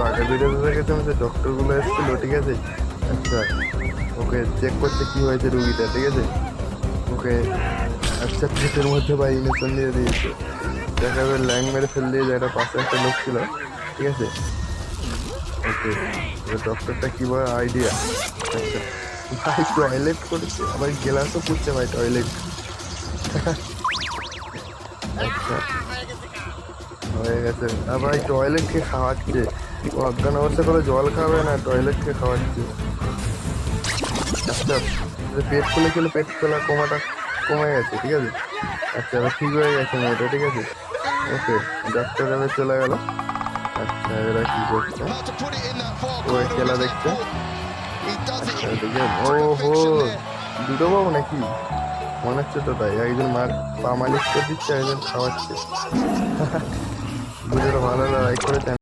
আগের ভিডিওতে দেখেছি আমি যে ডক্টরগুলো এসেছিল, ঠিক আছে। আচ্ছা, ওকে চেক করতে কি হয়েছে রুগীটা, ঠিক আছে। ওকে আচ্ছা পেটের মধ্যে বা ইঞ্জেকশন দিয়ে দিয়েছে, দেখা যাবে ল্যাং মেরে ফেল দিয়ে যায়, একটা পাশে একটা লোক ছিল, ঠিক আছে। ওকে ডক্টরটা কি বলে আইডিয়া। আচ্ছা ভাই টয়লেট করেছে, আবার গ্লাসও পুড়ছে ভাই টয়লেট। আচ্ছা হয়ে গেছে। আর ভাই টয়লেট কে খাওয়াচ্ছে, ও অজ্ঞান অবস্থা করে জল খাবে না, টয়লেট কে খাওয়াচ্ছে। আচ্ছা পেট ফুলে ছিল, পেট ফোলা কমাটা কমে গেছে, ঠিক আছে। আচ্ছা এবার ঠিক হয়ে গেছে মেয়েটা, ঠিক আছে। ওকে ডাক্তার এবার চলে গেল। আচ্ছা এরা কি করছে, ও খেলা দেখছে। আচ্ছা দেখে ও হো দুটো বাবু নাকি, মনে হচ্ছে তো তাই, একজন মার পা মালিশ করে দিচ্ছে, একজন খাওয়াচ্ছে। ভিডিওটা ভালো লাগলে লাইক করে